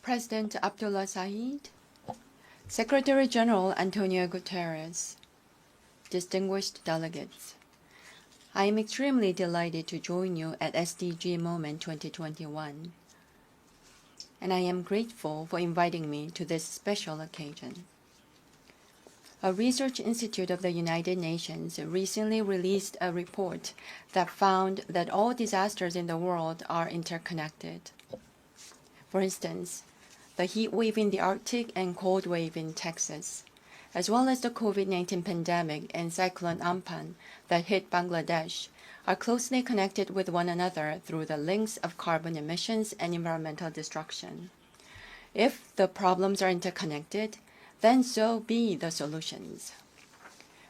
President Abdullah Saeed, Secretary General Antonio Guterres, distinguished delegates, I am extremely delighted to join you at SDG Moment 2021, and I am grateful for inviting me to this special occasion. A research institute of the United Nations recently released a report that found that all disasters in the world are interconnected. For instance, the heat wave in the Arctic and cold wave in Texas, as well as the COVID-19 pandemic and Cyclone Amphan that hit Bangladesh, are closely connected with one another through the links of carbon emissions and environmental destruction. If the problems are interconnected, then so be the solutions.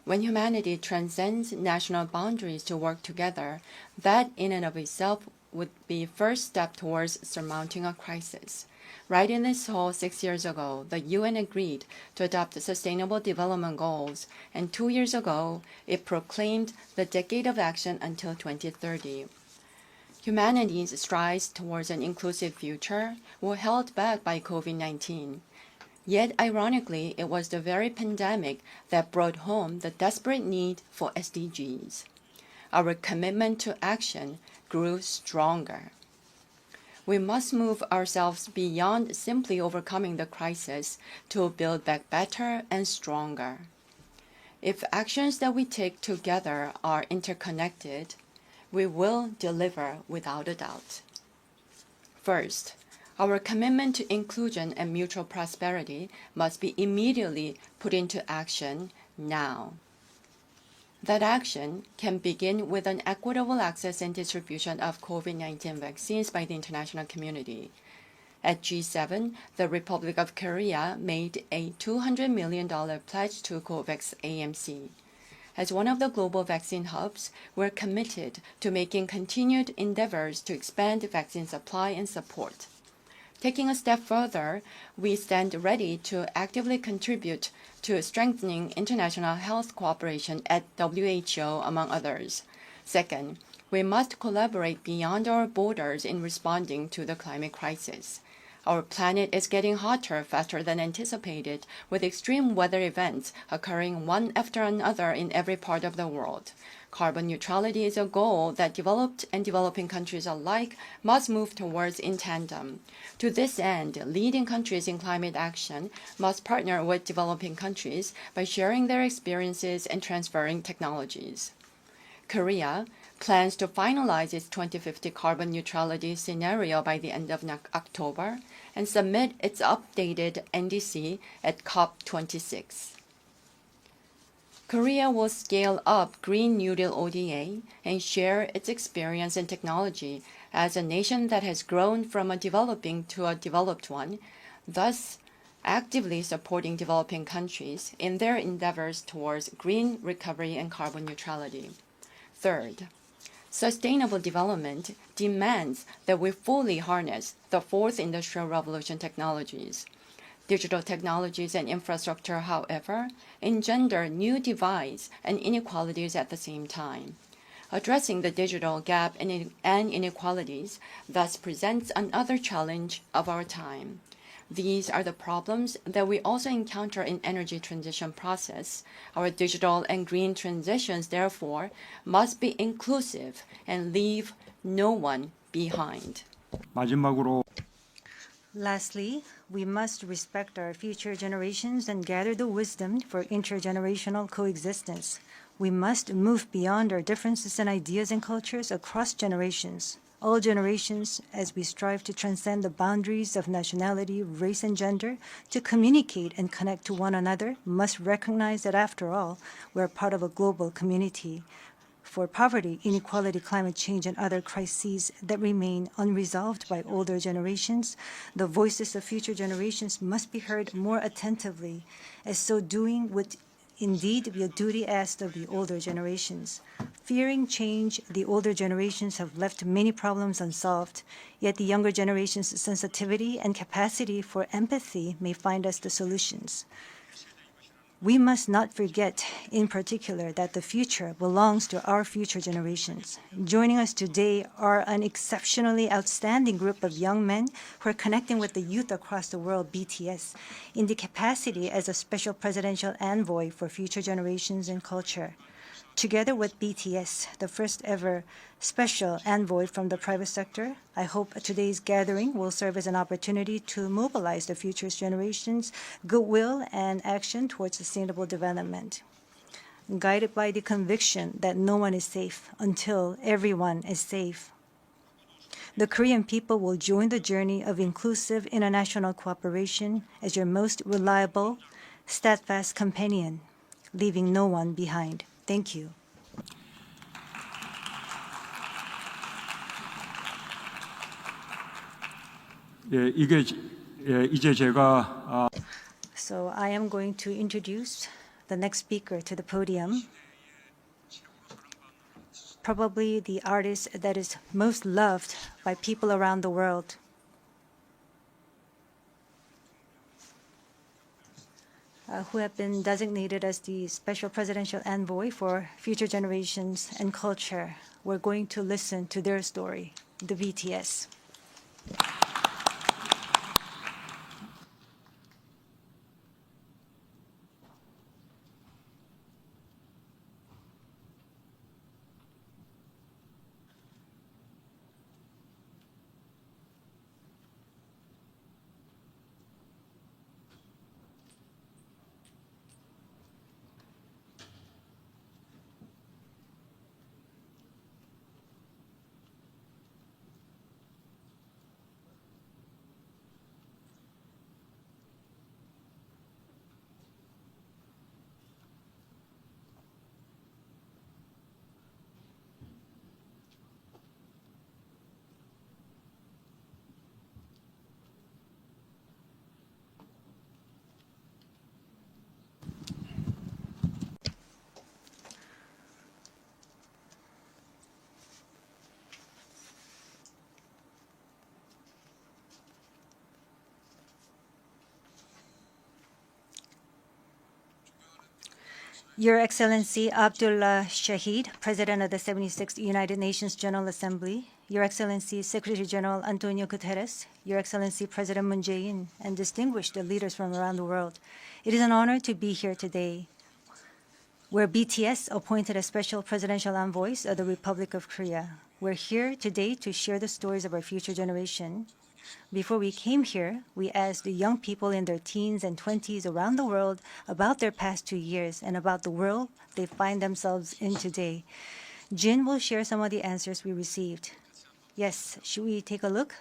When humanity transcends national boundaries to work together, that in and of itself would be first step towards surmounting a crisis. Right in this hall 6 years ago, the UN agreed to adopt Sustainable Development Goals, and 2 years ago, it proclaimed the Decade of Action until 2030. Humanity's strides towards an inclusive future were held back by COVID-19. Yet, ironically, it was the very pandemic that brought home the desperate need for SDGs. Our commitment to action grew stronger. We must move ourselves beyond simply overcoming the crisis to build back better and stronger. If actions that we take together are interconnected, we will deliver without a doubt. First, our commitment to inclusion and mutual prosperity must be immediately put into action now. That action can begin with an equitable access and distribution of COVID-19 vaccines by the international community. At G7, the Republic of Korea made a $200 million pledge to COVAX AMC. As one of the global vaccine hubs, we're committed to making continued endeavors to expand vaccine supply and support. Taking a step further, we stand ready to actively contribute to strengthening international health cooperation at WHO, among others. Second, we must collaborate beyond our borders in responding to the climate crisis. Our planet is getting hotter faster than anticipated, with extreme weather events occurring one after another in every part of the world. Carbon neutrality is a goal that developed and developing countries alike must move towards in tandem. To this end, leading countries in climate action must partner with developing countries by sharing their experiences and transferring technologies. Korea plans to finalize its 2050 carbon neutrality scenario by the end of October and submit its updated NDC at COP26. Korea will scale up Green New Deal ODA and share its experience and technology as a nation that has grown from a developing to a developed one, thus actively supporting developing countries in their endeavors towards green recovery and carbon neutrality. Third, sustainable development demands that we fully harness the fourth industrial revolution technologies. Digital technologies and infrastructure, however, engender new divides and inequalities at the same time. Addressing the digital gap and inequalities thus presents another challenge of our time. These are the problems that we also encounter in energy transition process. Our digital and green transitions, therefore, must be inclusive and leave no one behind. 마지막으로 Lastly, we must respect our future generations and gather the wisdom for intergenerational coexistence. We must move beyond our differences in ideas and cultures across generations. All generations, as we strive to transcend the boundaries of nationality, race, and gender, to communicate and connect to one another, must recognize that after all, we're part of a global community. For poverty, inequality, climate change, and other crises that remain unresolved by older generations, the voices of future generations must be heard more attentively, as so doing would indeed be a duty asked of the older generations. Fearing change, the older generations have left many problems unsolved, yet the younger generation's sensitivity and capacity for empathy may find us the solutions. We must not forget, in particular, that the future belongs to our future generations. Joining us today are an exceptionally outstanding group of young men who are connecting with the youth across the world, BTS, in the capacity as a special presidential envoy for future generations and culture. Together with BTS, the first ever special envoy from the private sector, I hope today's gathering will serve as an opportunity to mobilize the future generations' goodwill and action towards sustainable development. Guided by the conviction that no one is safe until everyone is safe, the Korean people will join the journey of inclusive international cooperation as your most reliable, steadfast companion, leaving no one behind. Thank you. 예, 이제 제가 So I am going to introduce the next speaker to the podium. Probably the artist that is most loved by people around the world. Who have been designated as the special presidential envoy for future generations and culture. We're going to listen to their story, the BTS. Your Excellency Abdullah Shahid, President of the 76th United Nations General Assembly, Your Excellency Secretary General Antonio Guterres, Your Excellency President Moon Jae-in, and distinguished leaders from around the world, it is an honor to be here today, where BTS appointed as special presidential envoys of the Republic of Korea. We're here today to share the stories of our future generation. Before we came here, we asked the young people in their teens and 20s around the world about their past 2 years and about the world they find themselves in today. Jin will share some of the answers we received. Yes, should we take a look?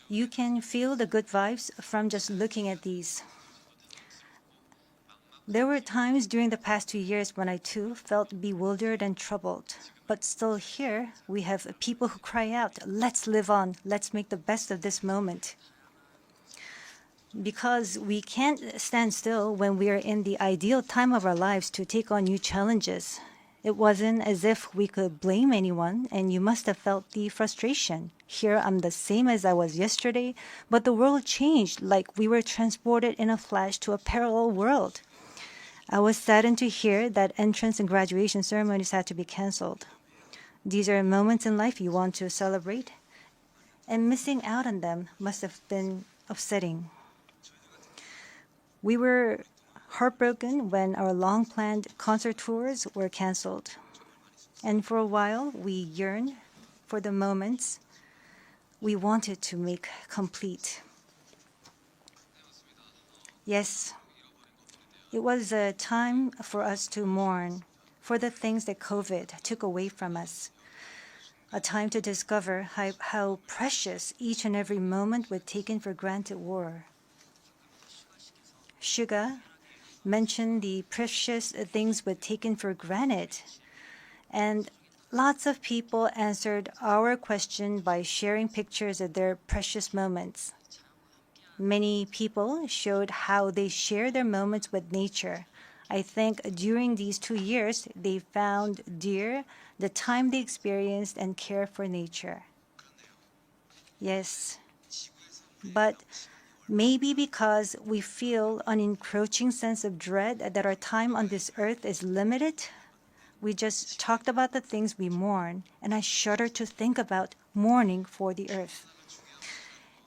You can feel the good vibes from just looking at these. There were times during the past 2 years when I too felt bewildered and troubled. But still here, we have people who cry out, let's live on, let's make the best of this moment. Because we can't stand still when we are in the ideal time of our lives to take on new challenges. It wasn't as if we could blame anyone, and you must have felt the frustration. Here I'm the same as I was yesterday, but the world changed like we were transported in a flash to a parallel world. I was saddened to hear that entrance and graduation ceremonies had to be canceled. These are moments in life you want to celebrate, and missing out on them must have been upsetting. We were heartbroken when our long-planned concert tours were canceled. And for a while, we yearned for the moments we wanted to make complete. Yes, it was a time for us to mourn for the things that COVID took away from us. A time to discover how precious each and every moment we'd taken for granted were. Suga mentioned the precious things we'd taken for granted, and lots of people answered our question by sharing pictures of their precious moments. Many people showed how they share their moments with nature. I think during these 2 years, they found dear the time they experienced and care for nature. Yes, but maybe because we feel an encroaching sense of dread that our time on this earth is limited, we just talked about the things we mourn, and I shudder to think about mourning for the earth.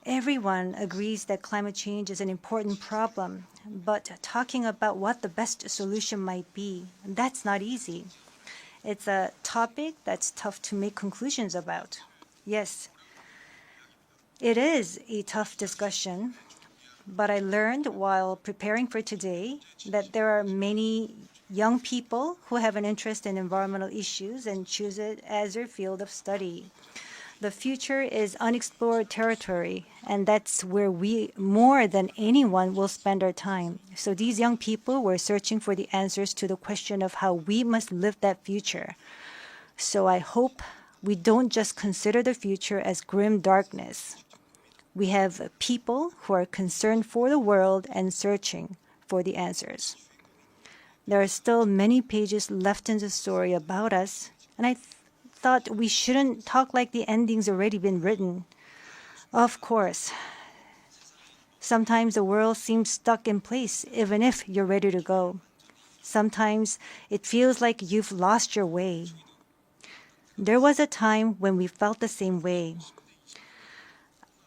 Everyone agrees that climate change is an important problem, but talking about what the best solution might be, that's not easy. It's a topic that's tough to make conclusions about. Yes, it is a tough discussion, but I learned while preparing for today that there are many young people who have an interest in environmental issues and choose it as their field of study. The future is unexplored territory, and that's where we, more than anyone, will spend our time. So these young people were searching for the answers to the question of how we must live that future. So I hope we don't just consider the future as grim darkness. We have people who are concerned for the world and searching for the answers. There are still many pages left in the story about us, and I thought we shouldn't talk like the ending's already been written. Of course, sometimes the world seems stuck in place even if you're ready to go. Sometimes it feels like you've lost your way. There was a time when we felt the same way.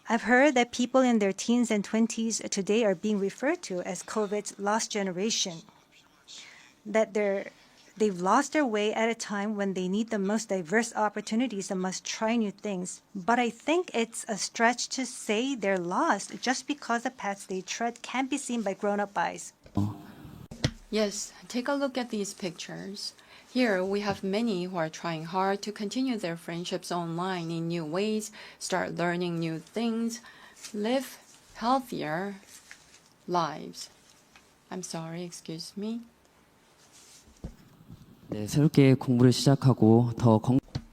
I've heard that people in their teens and 20s today are being referred to as COVID's lost generation, that they've lost their way at a time when they need the most diverse opportunities and must try new things. But I think it's a stretch to say they're lost just because the paths they tread can't be seen by grown-up eyes. Yes, take a look at these pictures. Here we have many who are trying hard to continue their friendships online in new ways, start learning new things, live healthier lives. I'm sorry, excuse me. 네, 새롭게 공부를 시작하고 더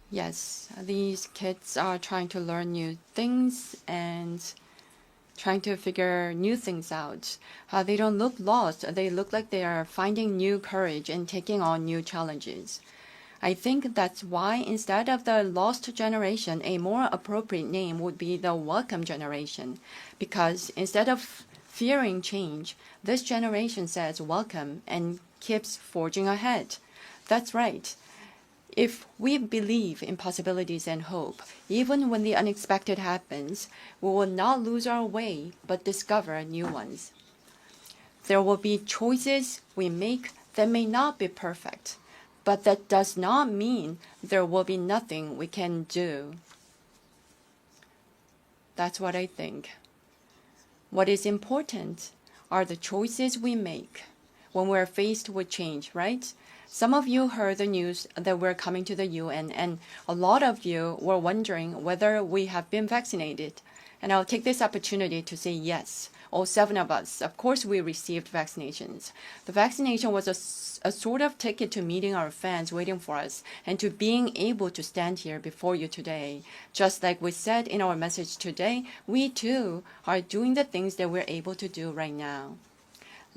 Yes, these kids are trying to learn new things and trying to figure new things out. They don't look lost. They look like they are finding new courage and taking on new challenges. I think that's why instead of the lost generation, a more appropriate name would be the welcome generation. Because instead of fearing change, this generation says welcome and keeps forging ahead. That's right. If we believe in possibilities and hope, even when the unexpected happens, we will not lose our way, but discover new ones. There will be choices we make that may not be perfect, but that does not mean there will be nothing we can do. That's what I think. What is important are the choices we make when we're faced with change, right? Some of you heard the news that we're coming to the UN, and a lot of you were wondering whether we have been vaccinated. And I'll take this opportunity to say yes. All 7 of us, of course, we received vaccinations. The vaccination was a sort of ticket to meeting our fans waiting for us and to being able to stand here before you today. Just like we said in our message today, we too are doing the things that we're able to do right now.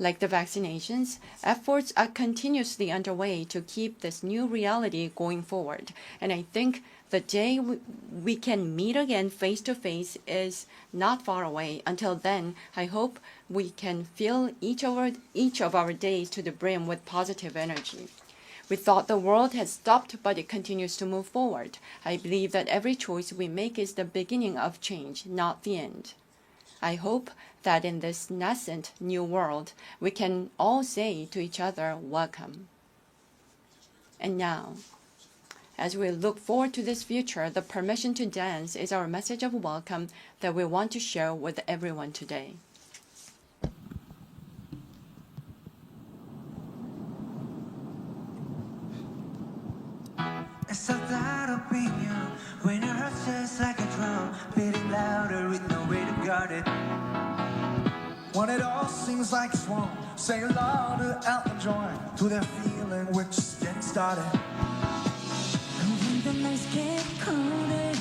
Like the vaccinations, efforts are continuously underway to keep this new reality going forward. And I think the day we can meet again face to face is not far away. Until then, I hope we can fill each of our days to the brim with positive energy. We thought the world had stopped, but it continues to move forward. I believe that every choice we make is the beginning of change, not the end. I hope that in this nascent new world, we can all say to each other, welcome. And now, as we look forward to this future, the permission to dance is our message of welcome that we want to share with everyone today. It's so that opinion when your heart just like a drum, beating louder with no way to guard it. When it all seems like it's wrong, say along to Elton John, to that feeling we're just getting started. And when the nights get colder